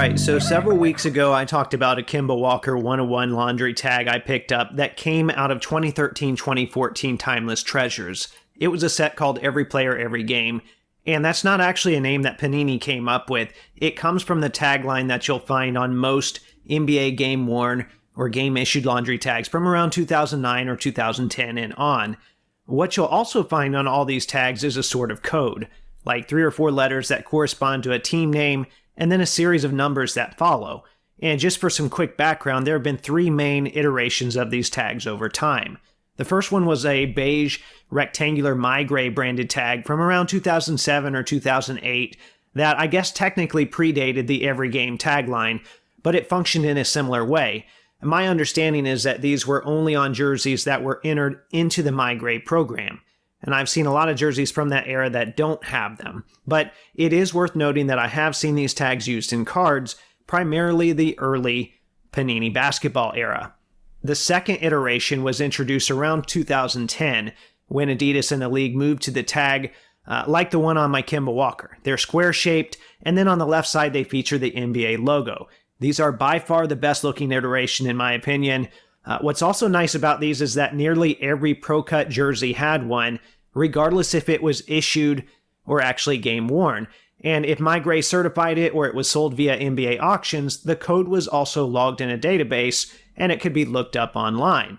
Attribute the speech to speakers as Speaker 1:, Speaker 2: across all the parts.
Speaker 1: right, so several weeks ago I talked about a Kemba Walker 101 laundry tag I picked up that came out of 2013-2014 Timeless Treasures. It was a set called Every Player, Every Game, and that's not actually a name that Panini came up with. It comes from the tagline that you'll find on most NBA game-worn or game-issued laundry tags from around 2009 or 2010 and on. What you'll also find on all these tags is a sort of code, like 3 or 4 letters that correspond to a team name, and then a series of numbers that follow. And just for some quick background, there have been 3 main iterations of these tags over time. The first one was a beige rectangular MyGray branded tag from around 2007 or 2008 that I guess technically predated the Every Game tagline, but it functioned in a similar way. And my understanding is that these were only on jerseys that were entered into the MyGray program. And I've seen a lot of jerseys from that era that don't have them. But it is worth noting that I have seen these tags used in cards, primarily the early Panini basketball era. The second iteration was introduced around 2010, when Adidas and the league moved to the tag like the one on my Kemba Walker. They're square-shaped, and then on the left side they feature the NBA logo. These are by far the best-looking iteration in my opinion. What's also nice about these is that nearly every Pro Cut jersey had one, regardless if it was issued or actually game-worn. And if MyGray certified it or it was sold via NBA auctions, the code was also logged in a database and it could be looked up online.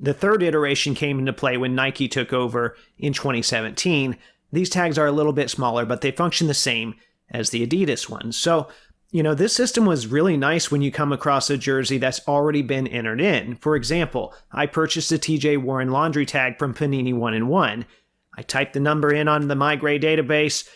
Speaker 1: The third iteration came into play when Nike took over in 2017. These tags are a little bit smaller, but they function the same as the Adidas ones. So, this system was really nice when you come across a jersey that's already been entered in. For example, I purchased a TJ Warren laundry tag from Panini 1-in-1. I typed the number in on the MyGray database,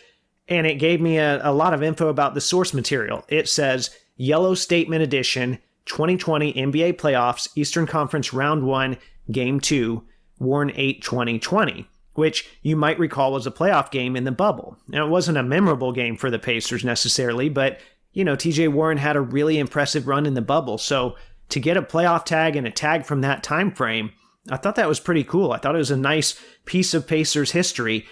Speaker 1: and it gave me a lot of info about the source material. It says, Yellow Statement Edition, 2020 NBA Playoffs, Eastern Conference Round 1, Game 2, Warren 8-2020, which you might recall was a playoff game in the bubble. Now, it wasn't a memorable game for the Pacers necessarily, but TJ Warren had a really impressive run in the bubble, so to get a playoff tag and a tag from that time frame, I thought that was pretty cool. I thought it was a nice piece of Pacers history,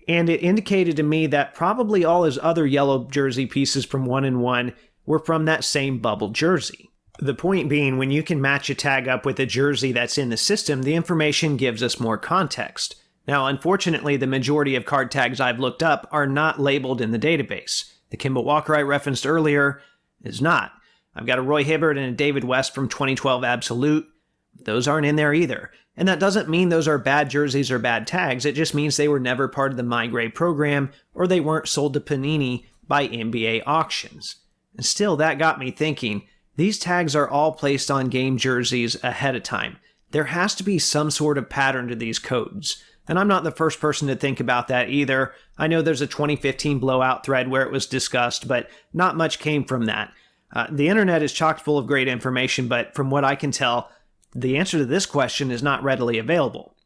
Speaker 1: and it indicated to me that probably all his other yellow jersey pieces from 1-in-1 were from that same bubble jersey. The point being, when you can match a tag up with a jersey that's in the system, the information gives us more context. Now, unfortunately, the majority of card tags I've looked up are not labeled in the database. The Kemba Walker I referenced earlier is not. I've got a Roy Hibbert and a David West from 2012 Absolute. Those aren't in there either. And that doesn't mean those are bad jerseys or bad tags. It just means they were never part of the MyGray program or they weren't sold to Panini by NBA auctions. And still, that got me thinking, these tags are all placed on game jerseys ahead of time. There has to be some sort of pattern to these codes. And I'm not the first person to think about that either. I know there's a 2015 Blowout thread where it was discussed, but not much came from that. The internet is chock full of great information, but from what I can tell, the answer to this question is not readily available.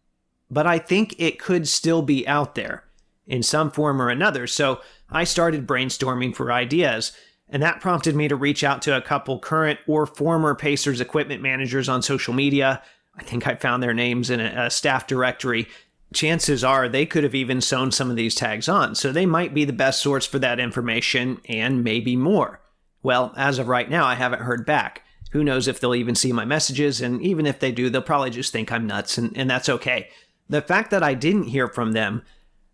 Speaker 1: But I think it could still be out there in some form or another, so I started brainstorming for ideas, and that prompted me to reach out to a couple current or former Pacers equipment managers on social media. I think I found their names in a staff directory. Chances are they could have even sewn some of these tags on, so they might be the best source for that information, and maybe more. Well, as of right now, I haven't heard back. Who knows if they'll even see my messages, and even if they do, they'll probably just think I'm nuts, and that's okay. The fact that I didn't hear from them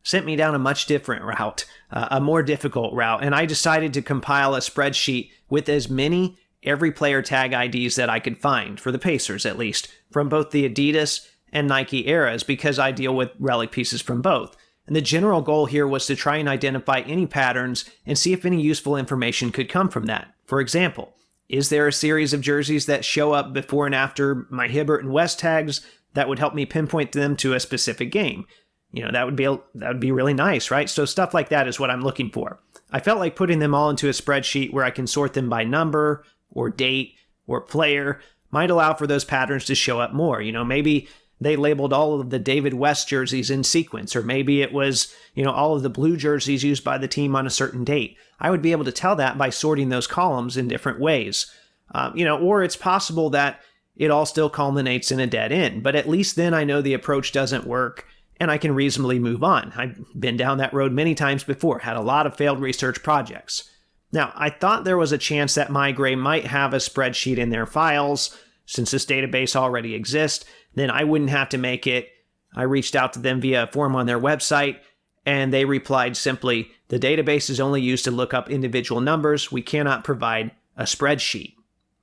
Speaker 1: sent me down a much different route, a more difficult route, and I decided to compile a spreadsheet with as many every player tag IDs that I could find, for the Pacers at least, from both the Adidas and Nike eras, because I deal with relic pieces from both. And the general goal here was to try and identify any patterns and see if any useful information could come from that. For example, is there a series of jerseys that show up before and after my Hibbert and West tags that would help me pinpoint them to a specific game? That would be really nice, right? So stuff like that is what I'm looking for. I felt like putting them all into a spreadsheet where I can sort them by number or date or player might allow for those patterns to show up more. Maybe they labeled all of the David West jerseys in sequence, or maybe it was, all of the blue jerseys used by the team on a certain date. I would be able to tell that by sorting those columns in different ways. Or it's possible that it all still culminates in a dead end, but at least then I know the approach doesn't work and I can reasonably move on. I've been down that road many times before, had a lot of failed research projects. Now, I thought there was a chance that MyGray might have a spreadsheet in their files. Since this database already exists, then I wouldn't have to make it. I reached out to them via a form on their website, and they replied simply, "The database is only used to look up individual numbers. We cannot provide a spreadsheet."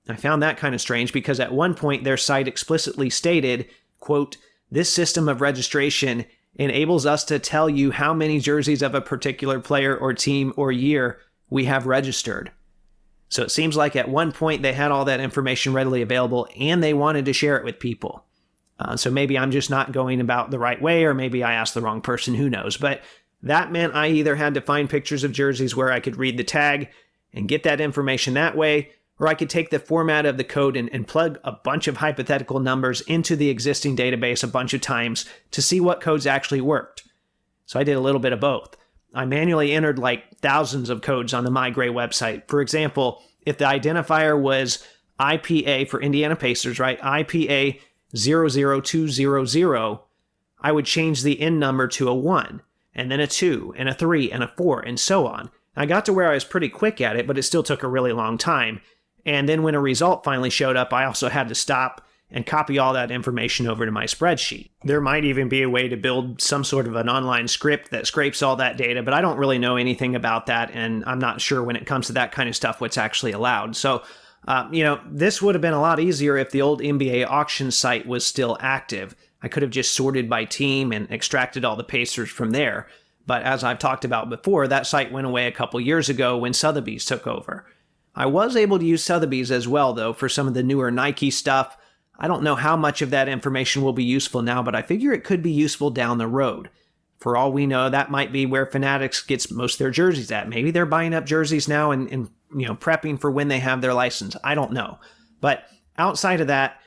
Speaker 1: I found that kind of strange because at one point their site explicitly stated, quote, "This system of registration enables us to tell you how many jerseys of a particular player or team or year we have registered." So it seems like at one point they had all that information readily available and they wanted to share it with people. So maybe I'm just not going about the right way, or maybe I asked the wrong person, who knows. But that meant I either had to find pictures of jerseys where I could read the tag and get that information that way, or I could take the format of the code and plug a bunch of hypothetical numbers into the existing database a bunch of times to see what codes actually worked. So I did a little bit of both. I manually entered like thousands of codes on the MyGray website. For example, if the identifier was IPA for Indiana Pacers, right? IPA 00200, I would change the N number to a 1, and then a 2, and a 3, and a 4, and so on. I got to where I was pretty quick at it, but it still took a really long time. And then when a result finally showed up, I also had to stop and copy all that information over to my spreadsheet. There might even be a way to build some sort of an online script that scrapes all that data, but I don't really know anything about that, and I'm not sure when it comes to that kind of stuff what's actually allowed. So, this would have been a lot easier if the old NBA auction site was still active. I could have just sorted by team and extracted all the Pacers from there. But as I've talked about before, that site went away a couple years ago when Sotheby's took over. I was able to use Sotheby's as well, though, for some of the newer Nike stuff. I don't know how much of that information will be useful now, but I figure it could be useful down the road. For all we know, that might be where Fanatics gets most of their jerseys at. Maybe they're buying up jerseys now and prepping for when they have their license. I don't know. But outside of that,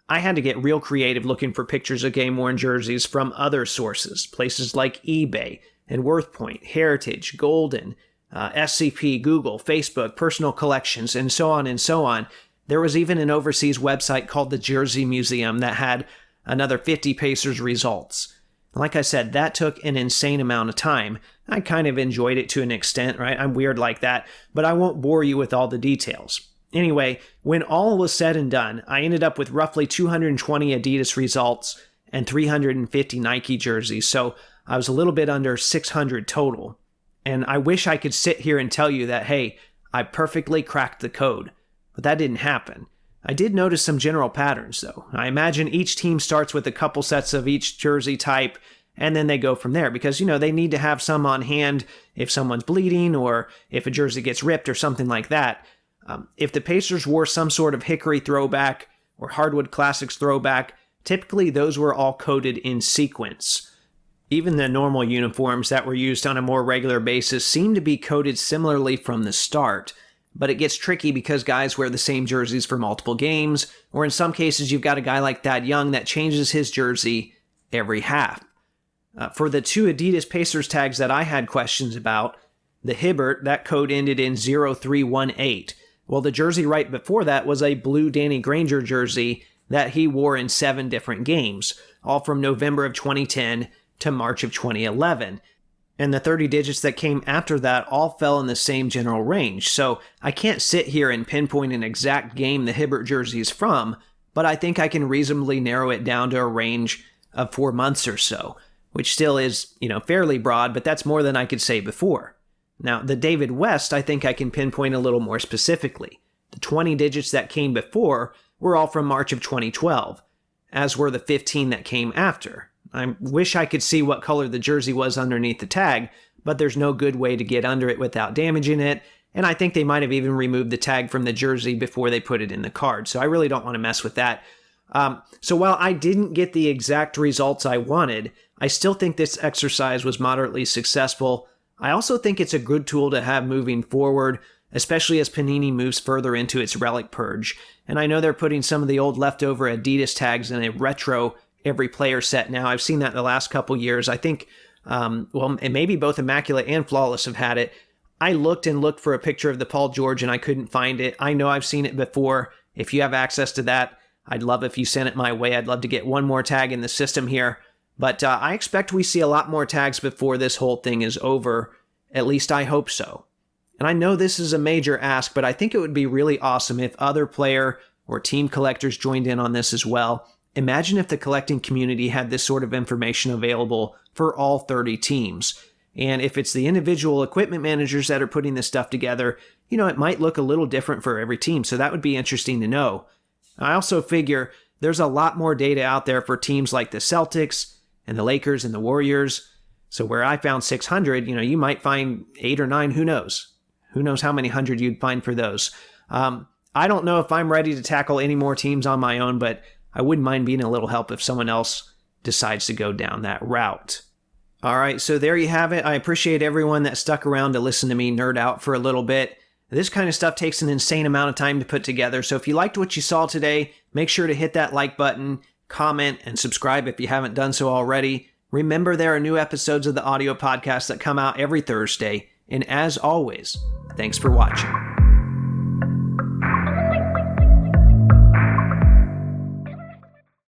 Speaker 1: I had to get real creative looking for pictures of game-worn jerseys from other sources, places like eBay and WorthPoint, Heritage, Golden, SCP, Google, Facebook, Personal Collections, and so on and so on. There was even an overseas website called the Jersey Museum that had another 50 Pacers results. Like I said, that took an insane amount of time. I kind of enjoyed it to an extent, right? I'm weird like that, but I won't bore you with all the details. Anyway, when all was said and done, I ended up with roughly 220 Adidas results and 350 Nike jerseys, so I was a little bit under 600 total. And I wish I could sit here and tell you that, hey, I perfectly cracked the code, but that didn't happen. I did notice some general patterns, though. I imagine each team starts with a couple sets of each jersey type, and then they go from there, because, they need to have some on hand if someone's bleeding or if a jersey gets ripped or something like that. If the Pacers wore some sort of Hickory throwback or Hardwood Classics throwback, typically those were all coded in sequence. Even the normal uniforms that were used on a more regular basis seem to be coded similarly from the start. But it gets tricky because guys wear the same jerseys for multiple games, or in some cases you've got a guy like Thad Young that changes his jersey every half. For the two Adidas Pacers tags that I had questions about, the Hibbert, that code ended in 0318. Well, the jersey right before that was a blue Danny Granger jersey that he wore in 7 different games, all from November of 2010 to March of 2011. And the 30 digits that came after that all fell in the same general range. So I can't sit here and pinpoint an exact game the Hibbert jersey is from, but I think I can reasonably narrow it down to a range of 4 months or so, which still is, fairly broad, but that's more than I could say before. Now, the David West, I think I can pinpoint a little more specifically. The 20 digits that came before were all from March of 2012, as were the 15 that came after. I wish I could see what color the jersey was underneath the tag, but there's no good way to get under it without damaging it, and I think they might have even removed the tag from the jersey before they put it in the card, so I really don't want to mess with that. So while I didn't get the exact results I wanted, I still think this exercise was moderately successful. I also think it's a good tool to have moving forward, especially as Panini moves further into its relic purge, and I know they're putting some of the old leftover Adidas tags in a retro every player set now. I've seen that the last couple years. I think, and maybe both Immaculate and Flawless have had it. I looked for a picture of the Paul George and I couldn't find it. I know I've seen it before. If you have access to that, I'd love if you sent it my way. I'd love to get one more tag in the system here. But I expect we see a lot more tags before this whole thing is over. At least I hope so. And I know this is a major ask, but I think it would be really awesome if other player or team collectors joined in on this as well. Imagine if the collecting community had this sort of information available for all 30 teams. And if it's the individual equipment managers that are putting this stuff together, it might look a little different for every team. So that would be interesting to know. I also figure there's a lot more data out there for teams like the Celtics and the Lakers and the Warriors. So where I found 600, you might find 8 or 9, who knows? Who knows how many hundred you'd find for those. I don't know if I'm ready to tackle any more teams on my own, but I wouldn't mind being a little help if someone else decides to go down that route. All right, so there you have it. I appreciate everyone that stuck around to listen to me nerd out for a little bit. This kind of stuff takes an insane amount of time to put together, so if you liked what you saw today, make sure to hit that like button, comment, and subscribe if you haven't done so already. Remember, there are new episodes of the audio podcast that come out every Thursday, and as always, thanks for watching.